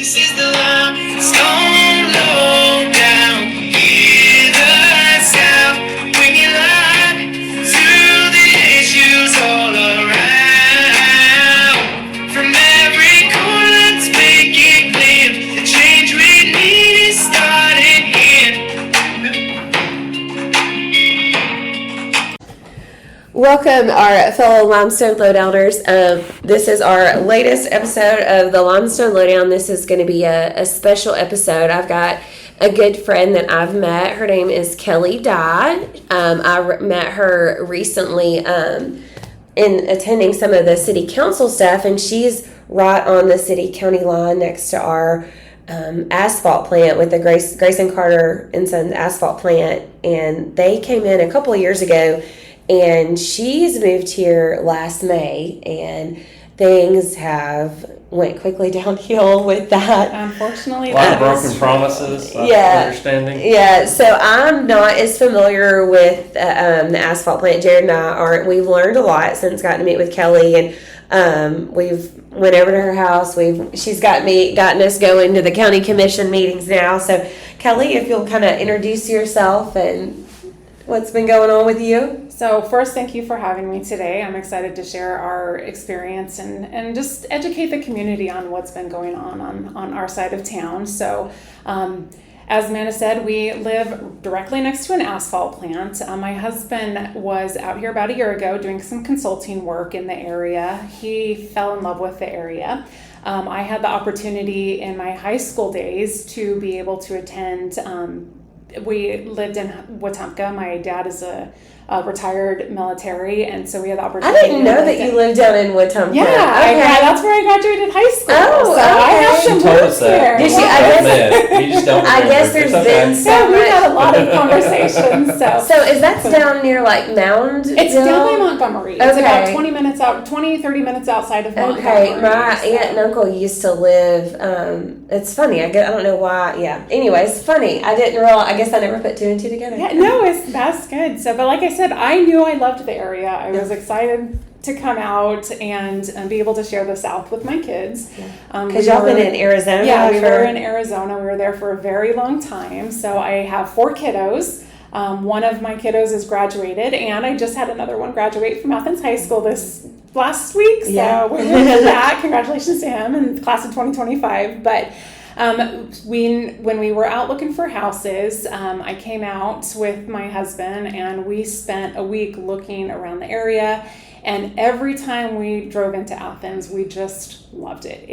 This is the limestone lowdown. Hear the sound when you lie to the issues all around. From every corner, let's make it clear. The change we need is starting here. Welcome, our fellow Limestone Lowdowners. This is our latest episode of the Limestone Lowdown. This is going to be a special episode. I've got a good friend that I've met. Her name is Kellie Dye. I met her recently in attending some of the city council stuff, and she's right on the city-county line next to our asphalt plant with the Grayson Carter and Sons asphalt plant. And they came in a couple of years ago, and she's moved here last May, and things have went quickly downhill with that. Unfortunately, a lot of broken promises. Understanding. Yeah, so I'm not as familiar with the asphalt plant. Jared and I aren't. We've learned a lot since gotten to meet with Kellie, and we've went over to her house. She's gotten us going to the county commission meetings now. So Kellie, if you'll kind of introduce yourself and what's been going on with you. So first, thank you for having me today. I'm excited to share our experience and just educate the community on what's been going on our side of town. So as Amanda said, we live directly next to an asphalt plant. My husband was out here about a year ago doing some consulting work in the area. He fell in love with the area. I had the opportunity in my high school days to be able to attend. We lived in Wetumpka. My dad is a retired military, and so we had the opportunity. I didn't know that you lived down in Wetumpka. Yeah, okay. That's where I graduated high school. Oh, so I have some She told roots us that. here. Did she? You just don't I remember. guess there's It's okay. been so Yeah, we much. had a lot of conversations. So is that down near like Mound? It's down by Montgomery. It's Okay. about 30 minutes outside of Montgomery. Okay, my aunt and uncle used to live. It's funny. I don't know why. Yeah. Anyways, funny. I didn't realize. I guess I never put two and two together. Yeah, no, that's good. So, but like I said, I knew I loved the area. I was excited to come out and be able to share the South with my kids. Because y'all been in Arizona. Yeah, we were in Arizona. We were there for a very long time. So I have 4 kiddos. One of my kiddos is graduated, and I just had another one graduate from Athens High School this last week. So we're here for that. Congratulations to him in the class of 2025. But when we were out looking for houses, I came out with my husband, and we spent a week looking around the area. And every time we drove into Athens, we just loved it.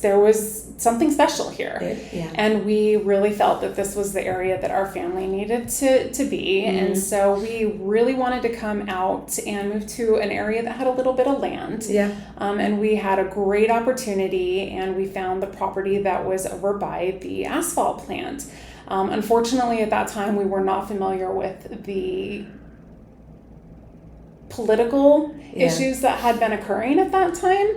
There was something special here. Yeah. And we really felt that this was the area that our family needed to be. Mm-hmm. And so we really wanted to come out and move to an area that had a little bit of land. Yeah. And we had a great opportunity, and we found the property that was over by the asphalt plant. Unfortunately, at that time, we were not familiar with the political issues that had been occurring at that time.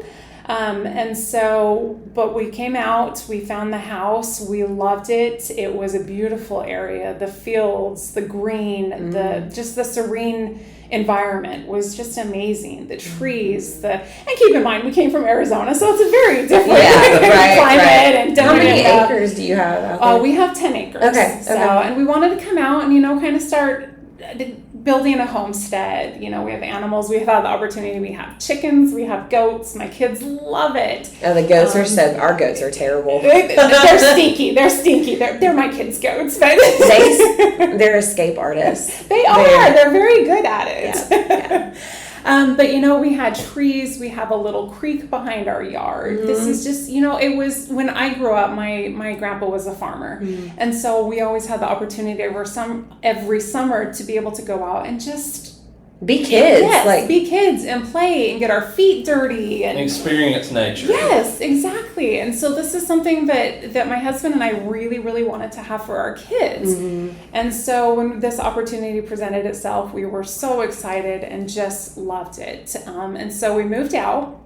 But we came out, we found the house, we loved it. It was a beautiful area. The fields, the green, the serene environment was just amazing. The trees, and keep in mind, we came from Arizona, so it's a very different climate. And how many acres do you have out there? We have 10 acres. Okay. And we wanted to come out and, kind of start building a homestead. We have animals. We've had the opportunity. We have chickens. We have goats. My kids love it. Oh, the goats are our goats are terrible. They're stinky. They're my kids' goats. But they're escape artists. They are. They're very good at it. Yeah. But we had trees. We have a little creek behind our yard. Mm-hmm. This is just, it was when I grew up, my grandpa was a farmer. Mm-hmm. And so we always had the opportunity every summer to be able to go out and just be kids. Yes, be kids and play and get our feet dirty and experience nature. Yes, exactly. And so this is something that my husband and I really, really wanted to have for our kids. Mm-hmm. And so when this opportunity presented itself, we were so excited and just loved it. And so we moved out.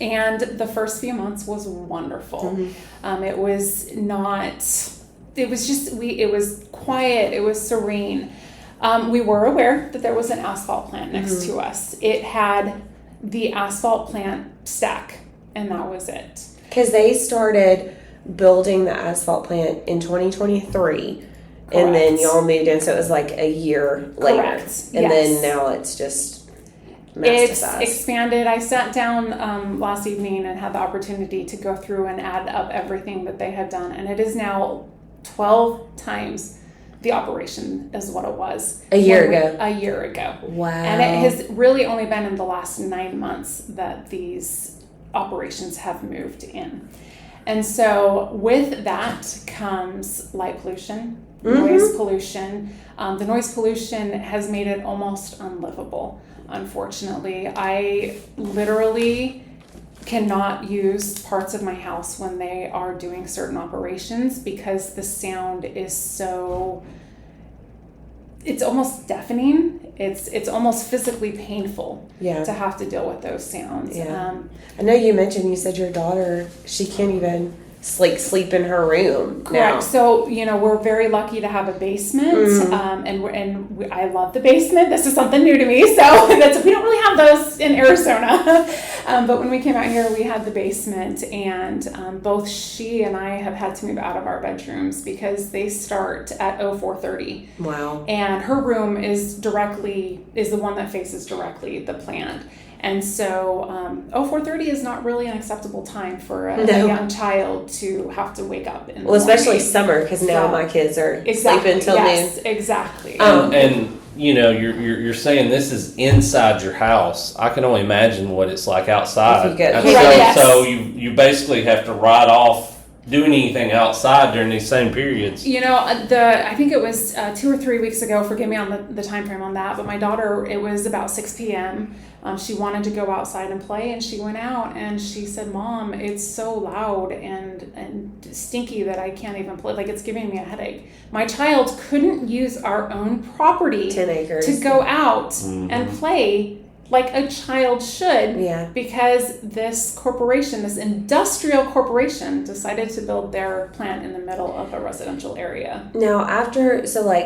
And the first few months was wonderful. Mm-hmm. It was quiet. It was serene. We were aware that there was an asphalt plant next to us. It had the asphalt plant stack, and that was it. Because they started building the asphalt plant in 2023. And then Correct. y'all moved in, so it was like a year later. Correct. And Yes. then now it's just It's metastasized. expanded. I sat down last evening and had the opportunity to go through and add up everything that they had done, and it is now 12 times the operation is what it was A year ago. A year ago. Wow. And it has really only been in the last 9 months that these operations have moved in. And so with that comes light pollution, noise pollution. The noise pollution has made it almost unlivable, unfortunately. I literally cannot use parts of my house when they are doing certain operations because the sound is so, it's almost deafening. It's almost physically painful to have to deal with those sounds. Yeah. I know you mentioned, you said your daughter, she can't even sleep in her room. Correct. Now. So, we're very lucky to have a basement, I love the basement. This is something new to me, so we don't really have those in Arizona. But when we came out here, we had the basement, and both she and I have had to move out of our bedrooms because they start at 04:30. Wow. And her room is the one that faces directly the plant. And so 04:30 is not really an acceptable time for a young child to have to wake up in the morning. Especially summer, because now my kids are sleeping till yes, noon. Exactly. And you're saying this is inside your house. I can only imagine what it's like outside. If you get- And Yes. so you basically have to write off doing anything outside during these same periods. I think it was 2 or 3 weeks ago, forgive me on the time frame on that, but my daughter, it was about 6 p.m. She wanted to go outside and play, and she went out and she said, "Mom, it's so loud and stinky that I can't even play. Like, it's giving me a headache." My child couldn't use our own property 10 acres. to go out and play like a child should, because this corporation, this industrial corporation, decided to build their plant in the middle of a residential area. Now,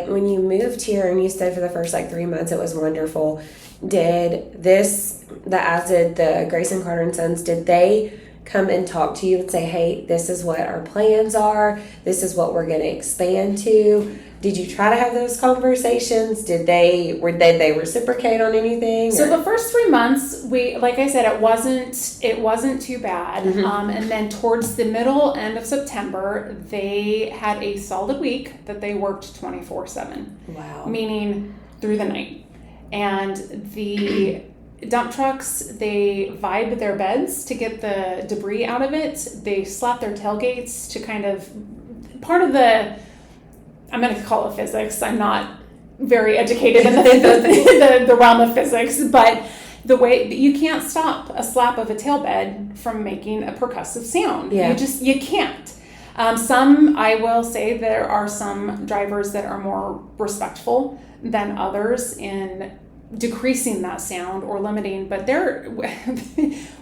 when you moved here and you stayed for the first 3 months, it was wonderful. Did the Grayson Carter and Sons, did they come and talk to you and say, "Hey, this is what our plans are. This is what we're going to expand to"? Did you try to have those conversations? Did they reciprocate on anything? So the first 3 months, like I said, it wasn't too bad. And then towards the end of September, they had a solid week that they worked 24/7. Wow. Meaning through the night. And the dump trucks, they vibe their beds to get the debris out of it. They slap their tailgates to kind of, part of I'm going to call it physics. I'm not very educated in the realm of physics, but the way you can't stop a slap of a tail bed from making a percussive sound. Yeah. You can't. I will say there are some drivers that are more respectful than others in decreasing that sound or limiting, but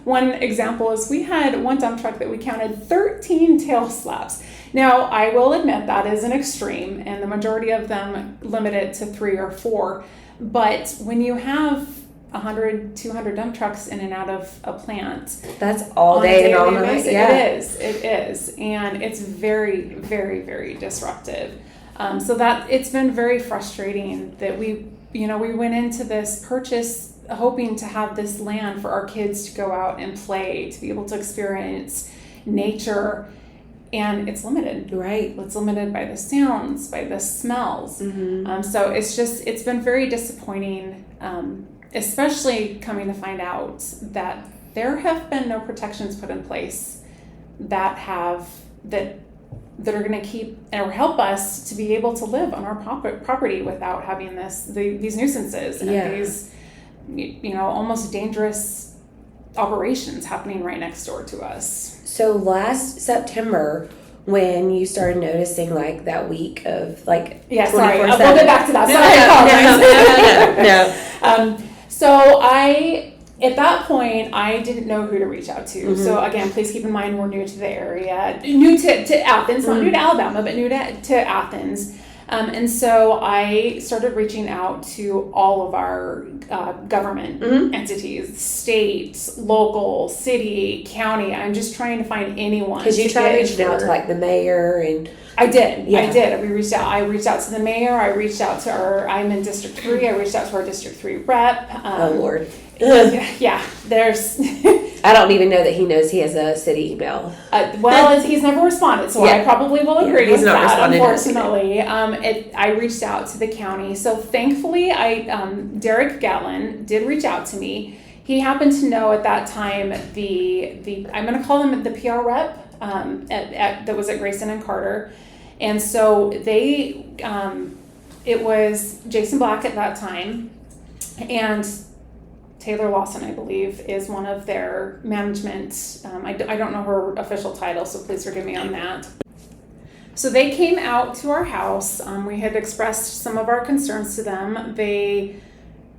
one example is we had one dump truck that we counted 13 tail slaps. Now, I will admit that is an extreme, and the majority of them limit it to 3 or 4, but when you have 100, 200 dump trucks in and out of a plant, that's all day and all night. Basis, Yeah. It is, and it's very, very, very disruptive. So that it's been very frustrating that we went into this purchase hoping to have this land for our kids to go out and play, to be able to experience nature, and it's limited. Right. It's limited by the sounds, by the smells. So it's been very disappointing, especially coming to find out that there have been no protections put in place that are going to keep or help us to be able to live on our property without having these nuisances and these almost dangerous operations happening right next door to us. So last September, when you started noticing that week of sorry, we'll get back to that. No. So at that point, I didn't know who to reach out to. So again, please keep in mind we're new to the area, new to Athens, not new to Alabama, but new to Athens. And so I started reaching out to all of our government entities, state, local, city, county. I'm just trying to find anyone. Because you tried reaching out to like the mayor and... I did. Yeah. I did. We reached out. I reached out to the mayor. I reached out to I'm in District 3. I reached out to our District 3 rep. Oh, Lord. Yeah, there's... I don't even know that he knows he has a city email. He's never responded, so I probably will agree with that, unfortunately. I reached out to the county. So thankfully, Derek Gatlin did reach out to me. He happened to know at that time the I'm going to call him the PR rep that was at Grayson and Carter. And so it was Jason Black at that time, and Taylor Lawson, I believe, is one of their management. I don't know her official title, so please forgive me on that. So they came out to our house. We had expressed some of our concerns to them. They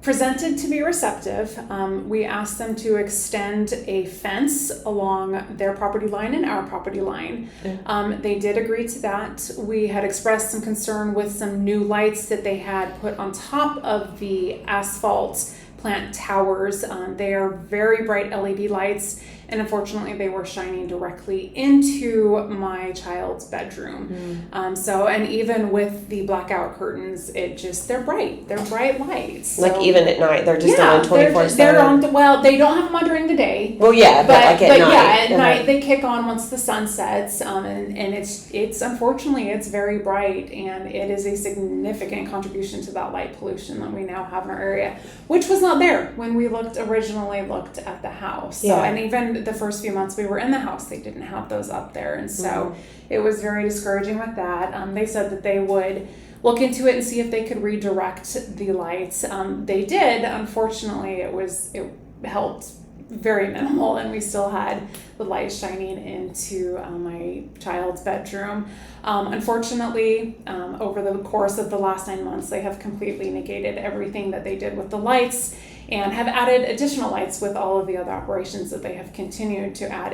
presented to be receptive. We asked them to extend a fence along their property line and our property line. They did agree to that. We had expressed some concern with some new lights that they had put on top of the asphalt plant towers. They are very bright LED lights, and unfortunately they were shining directly into my child's bedroom. And even with the blackout curtains, they're bright lights. Like, so, even at night, they're just on 24/7. They're on, they don't have them on during the day. Well, yeah, but like at night. At night they kick on once the sun sets, and it's unfortunately it's very bright, and it is a significant contribution to that light pollution that we now have in our area, which was not there when we originally looked at the house. So, and even the first few months we were in the house, they didn't have those up there, and so it was very discouraging with that. They said that they would look into it and see if they could redirect the lights. They did. Unfortunately, it helped very minimal, and we still had the light shining into my child's bedroom. Unfortunately, over the course of the last 9 months, they have completely negated everything that they did with the lights, and have added additional lights with all of the other operations that they have continued to add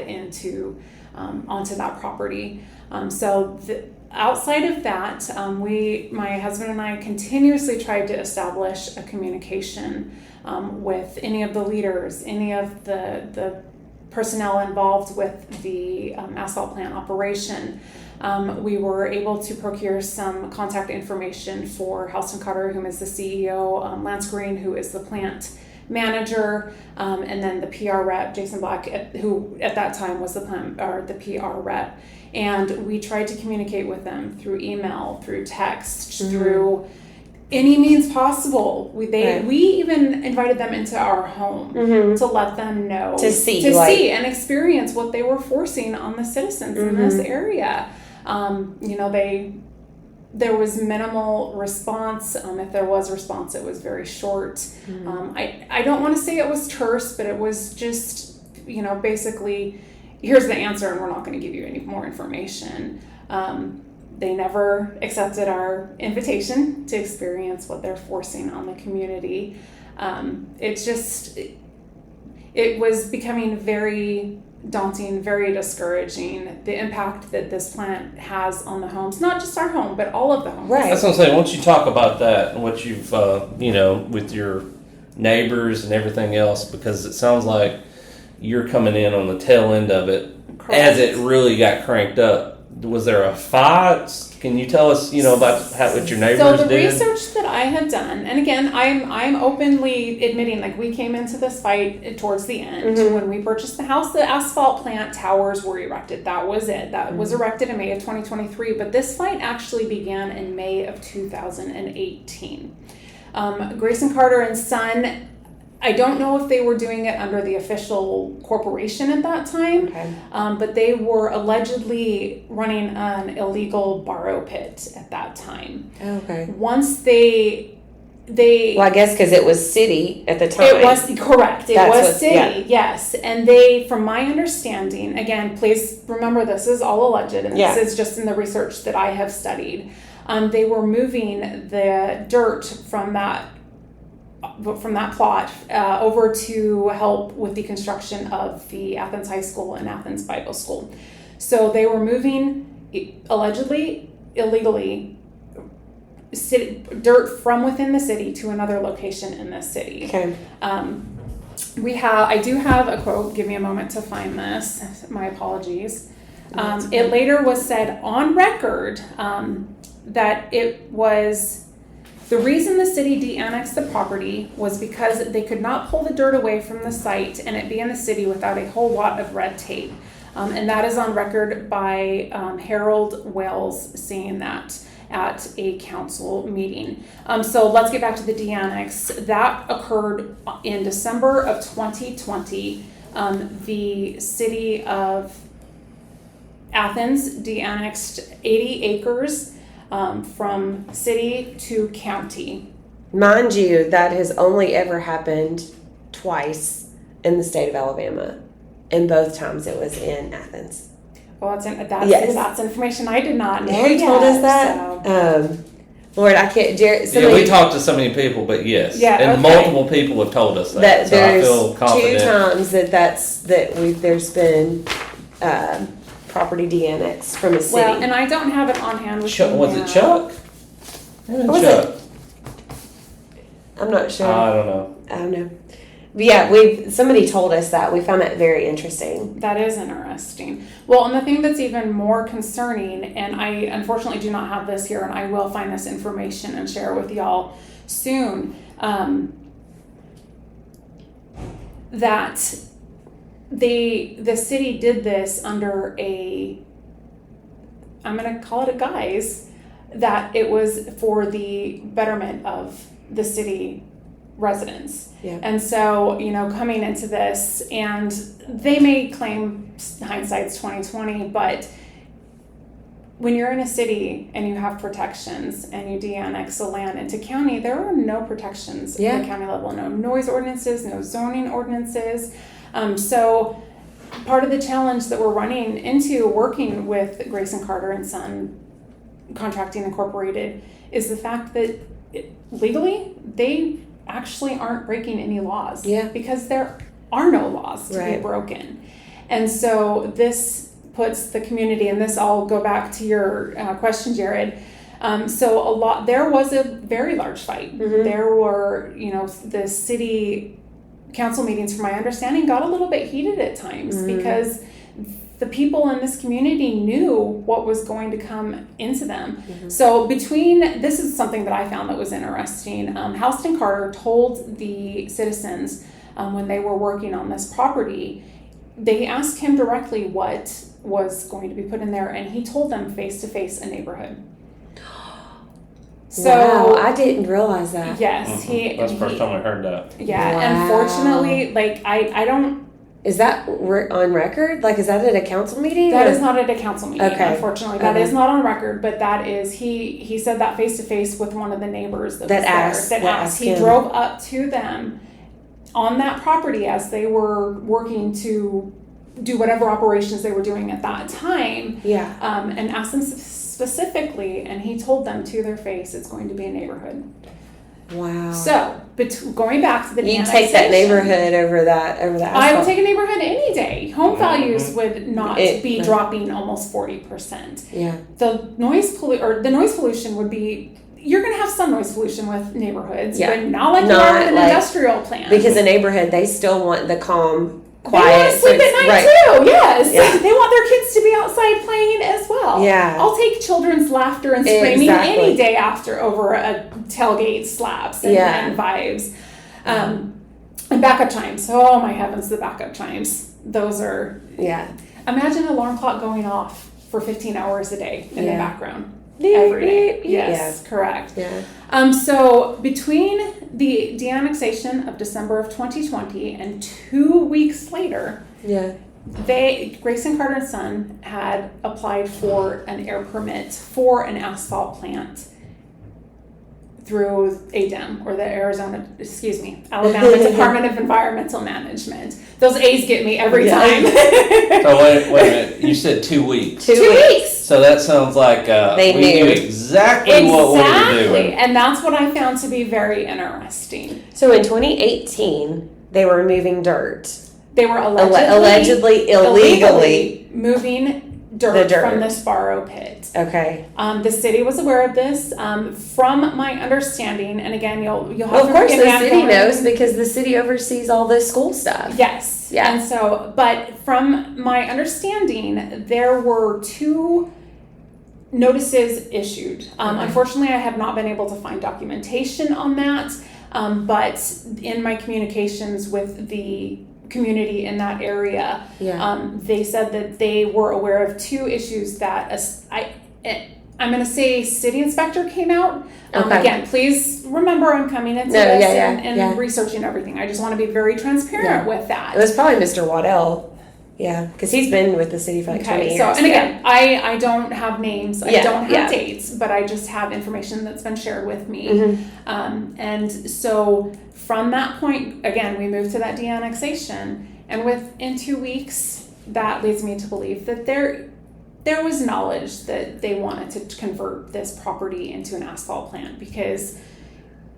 onto that property. Outside of that, my husband and I continuously tried to establish a communication with any of the leaders, any of the personnel involved with the asphalt plant operation. We were able to procure some contact information for Halston Carter, who is the CEO, Lance Green, who is the plant manager, and then the PR rep, Jason Black, who at that time was the PR rep. And we tried to communicate with them through email, through text, through any means possible. We even invited them into our home to let them know, to see and experience what they were forcing on the citizens in this area. There was minimal response. If there was response, it was very short. I don't want to say it was terse, but it was just, basically, here's the answer and we're not going to give you any more information. They never accepted our invitation to experience what they're forcing on the community. It was becoming very daunting, very discouraging, the impact that this plant has on the homes, not just our home, but all of the homes. Right. That's what I'm saying. Once you talk about that and what you've, with your neighbors and everything else, because it sounds like you're coming in on the tail end of it. Correct. As it really got cranked up. Was there a fight? Can you tell us, about what your neighbors did? So the research that I have done, and again, I'm openly admitting, like, we came into this fight towards the end. When we purchased the house, the asphalt plant towers were erected. That was it. That was erected in May of 2023. But this fight actually began in May of 2018. Grayson Carter and Son, I don't know if they were doing it under the official corporation at that time, but they were allegedly running an illegal borrow pit at that time. Okay. Once they well, I guess because it was city at the time. It was correct. It was city, yes. And they, from my understanding, again, please remember this is all alleged, and this is just in the research that I have studied. They were moving the dirt from that plot over to help with the construction of the Athens High School and Athens Bible School. So they were moving, allegedly, illegally, dirt from within the city to another location in the city. Okay. I do have a quote. Give me a moment to find this. My apologies. It later was said on record that it was the reason the city de-annexed the property was because they could not pull the dirt away from the site and it be in the city without a whole lot of red tape. And that is on record by Harold Wells saying that at a council meeting. So let's get back to the de-annex. That occurred in December of 2020. The city of Athens de-annexed 80 acres from city to county. Mind you, that has only ever happened twice in the state of Alabama. And both times it was in Athens. Well, that's Yes. that's information I did not know. They told us that. So. Lord, I can't. We talked to so many people, but yes, Yeah, and okay. multiple people have told us that. So I there's feel confident. 2 times there's been property de-annexed from a city. Well, and I don't have it on hand with me Was now. it Chuck? Was Chuck. it? I'm not sure. I don't know. I don't know. But yeah, somebody told us that. We found that very interesting. That is interesting. Well, and the thing that's even more concerning, and I unfortunately do not have this here, and I will find this information and share with y'all soon, that the city did this under I'm going to call it a guise, that it was for the betterment of the city residents. Yeah. And so, coming into this, and they may claim hindsight's 2020, but when you're in a city and you have protections and you de-annex the land into county, there are no protections at the county level, no noise ordinances, no zoning ordinances. So part of the challenge that we're running into working with Grayson Carter and Son Contracting Incorporated is the fact that legally they actually aren't breaking any laws. Yeah. Because there are no laws to be broken. And so this puts the community, and this I'll go back to your question, Jared. So there was a very large fight. Mm-hmm. There were, the city council meetings, from my understanding, got a little bit heated at times because the people in this community knew what was going to come into them. Mm-hmm. So this is something that I found that was interesting. Houston Carter told the citizens when they were working on this property, they asked him directly what was going to be put in there, and he told them face to face a neighborhood. So wow, I didn't realize that. Yes, That's the first time I heard that. Yeah, wow. Unfortunately, I don't. Is that on record? Like, is that at a council meeting? That is not at a council meeting, Okay. Unfortunately. That is not on record, but that is, he said that face to face with one of the neighbors that was there. That asked. He drove up to them on that property as they were working to do whatever operations they were doing at that time. Yeah. And asked them specifically, and he told them to their face, it's going to be a neighborhood. Wow. So, going back to the you take that neighborhood over that I would take a neighborhood any day. Home values would not be dropping almost 40%. Yeah. The noise pollution would be. You're going to have some noise pollution with neighborhoods, but not like you are with an industrial plant. Because a neighborhood, they still want the calm, quiet. They want to sleep at night too. Yes, Yeah. They want their kids to be outside playing as well. Yeah. I'll take children's laughter and screaming any day after over a tailgate slaps and vibes. And backup chimes. Oh my heavens, the backup chimes. Those are Imagine an alarm clock going off for 15 hours a day in the background. Every day. Yes, correct. Yeah. So between the de-annexation of December of 2020 and 2 weeks later, Grayson Carter and Son had applied for an air permit for an asphalt plant through ADEM, or the Alabama Department of Environmental Management. Those A's get me every time. So wait a minute. You said 2 weeks. 2 weeks. So that sounds like we knew exactly what we were doing. And that's what I found to be very interesting. So in 2018, they were moving dirt. They were allegedly illegally moving dirt from the Sparrow pit. Okay. The city was aware of this. From my understanding, and again, you'll have Well, of to course, forgive me, the I'm city going- knows because the city oversees all the school stuff. Yes. Yeah. And so, but from my understanding, there were 2 notices issued. Unfortunately, I have not been able to find documentation on that. But in my communications with the community in that area, they said that they were aware of 2 issues that I'm going to say city inspector came out. Okay. Again, please remember I'm coming into this and researching everything. I just want to be very transparent with that. It was probably Mr. Waddell. Yeah, because he's been with the city for like 20 years. So, and again, I don't have names, I don't have dates, but I just have information that's been shared with me. And so from that point, again, we moved to that de-annexation, and within 2 weeks, that leads me to believe that there was knowledge that they wanted to convert this property into an asphalt plant, because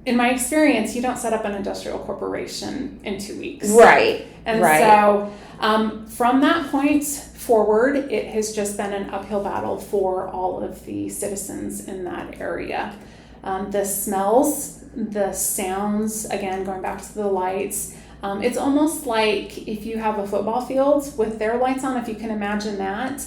in my experience, you don't set up an industrial corporation in 2 weeks. Right. And so from that point forward, it has just been an uphill battle for all of the citizens in that area. The smells, the sounds, again, going back to the lights, it's almost like if you have a football field with their lights on, if you can imagine that,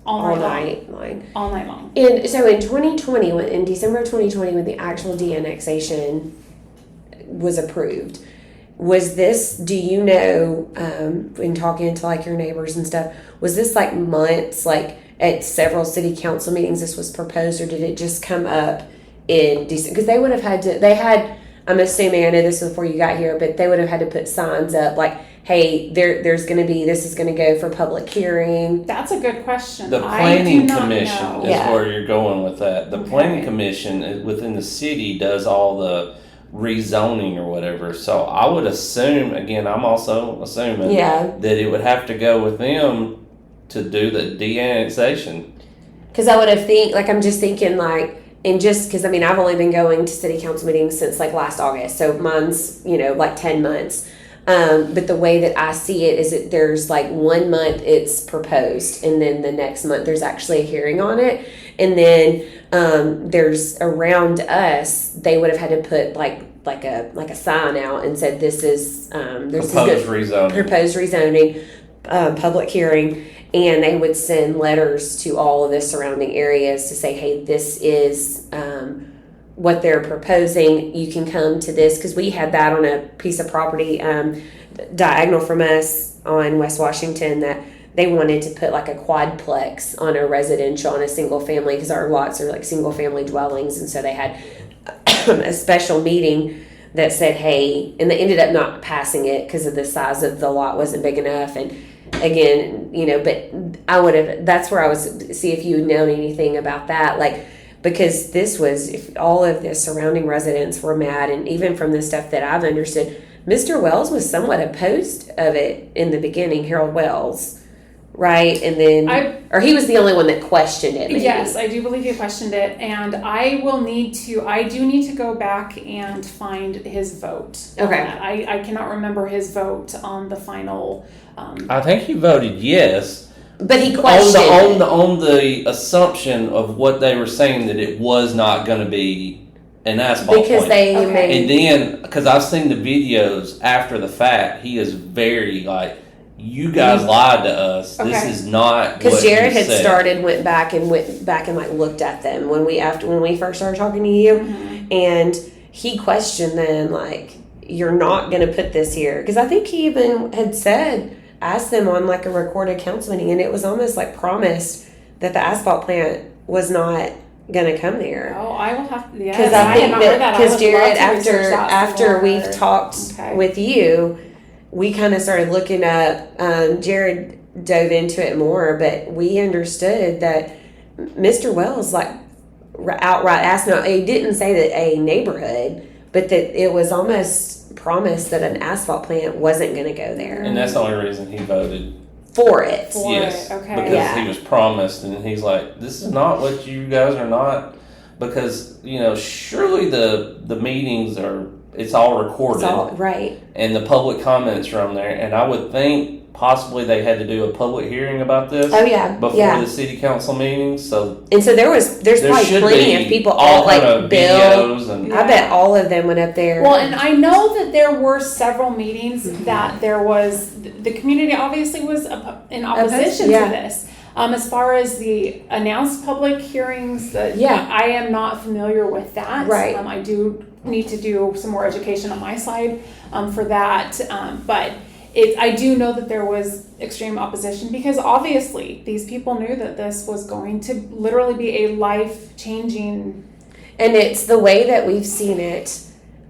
all night long. And so in 2020, in December of 2020, when the actual de-annexation was approved, was this, do you know, in talking to like your neighbors and stuff, was this like months, like at several city council meetings this was proposed, or did it just come up in December? Because they would have had to, I'm assuming, I know this was before you got here, but they would have had to put signs up like, hey, this is going to go for public hearing. That's a good question. The planning commission know. is where you're going with that. The planning commission within the city does all the rezoning or whatever. So I would assume, again, I'm also assuming that it would have to go with them to do the de-annexation. Because I would have I'm just thinking like, and just because, I've only been going to city council meetings since like last August. So mine's, like 10 months. But the way that I see it is that there's like 1 month it's proposed, and then the next month there's actually a hearing on it. And then there's around us, they would have had to put like a sign out and said this is proposed rezoning, public hearing, and they would send letters to all of the surrounding areas to say, hey, this is what they're proposing. You can come to this, because we had that on a piece of property diagonal from us on West Washington, that they wanted to put like a quadplex on a residential, on a single family, because our lots are like single family dwellings. And so they had a special meeting that said, hey, and they ended up not passing it because of the size of the lot wasn't big enough. And again, but that's where I was, see if you known anything about that, like, because this was, if all of the surrounding residents were mad, and even from the stuff that I've understood, Mr. Wells was somewhat opposed of it in the beginning, Harold Wells, right? And then, or he was the only one that questioned it, maybe. Yes, I do believe he questioned it, and I do need to go back and find his vote. Okay. I cannot remember his vote on the final. I think he voted yes. But he questioned on the assumption of what they were saying, that it was not going to be an asphalt because plant. They and then, because I've seen the videos after the fact, he is very like, you guys lied to us. Okay. This is not because what Jared you had said. went back and like looked at them when we first started talking to you, and he questioned them like, you're not going to put this here, because I think he even had asked them on like a recorded council meeting, and it was almost like promised that the asphalt plant was not going to come there. Oh, I will have to. Yeah, because I think that because Jared, after we've talked with you, we kind of started looking up. Jared dove into it more, but we understood that Mr. Wells like outright asked. No, he didn't say that a neighborhood, but that it was almost promised that an asphalt plant wasn't going to go there. And that's the only reason he voted for it. Yes. Okay. Because he was promised, and he's like, this is not what you guys are not, because, surely the meetings it's all recorded. It's all, right. And the public comments are on there, and I would think possibly they had to do a public hearing about this. Oh, yeah. Before Yeah. the city council meeting. So And so there's there probably should plenty be of people, all like kind of Bill. videos and I bet all of them went up there. Well, and I know that there were several meetings that there was, the community obviously was in opposition yeah. to this. As far as the announced public hearings, Yeah. I am not familiar with that. Right. I do need to do some more education on my side for that. But I do know that there was extreme opposition because obviously these people knew that this was going to literally be a life-changing. And it's the way that we've seen it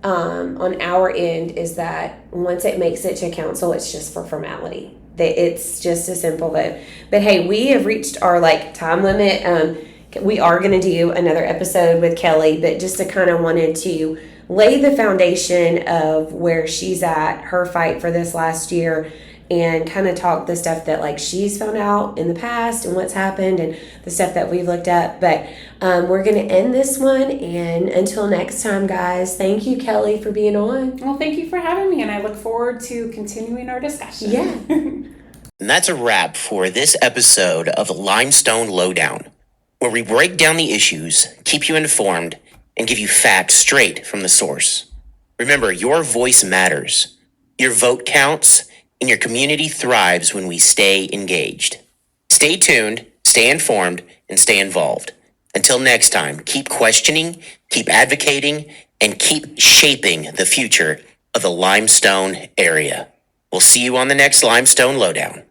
on our end is that once it makes it to council, it's just for formality. It's just as simple that. But hey, we have reached our time limit. We are going to do another episode with Kellie, but just to kind of wanted to lay the foundation of where she's at, her fight for this last year, and kind of talk the stuff that she's found out in the past and what's happened and the stuff that we've looked at. But we're going to end this one, and until next time, guys, thank you, Kellie, for being on. Well, thank you for having me, and I look forward to continuing our discussion. Yeah. And that's a wrap for this episode of Limestone Lowdown, where we break down the issues, keep you informed, and give you facts straight from the source. Remember, your voice matters. Your vote counts, and your community thrives when we stay engaged. Stay tuned, stay informed, and stay involved. Until next time, keep questioning, keep advocating, and keep shaping the future of the Limestone area. We'll see you on the next Limestone Lowdown.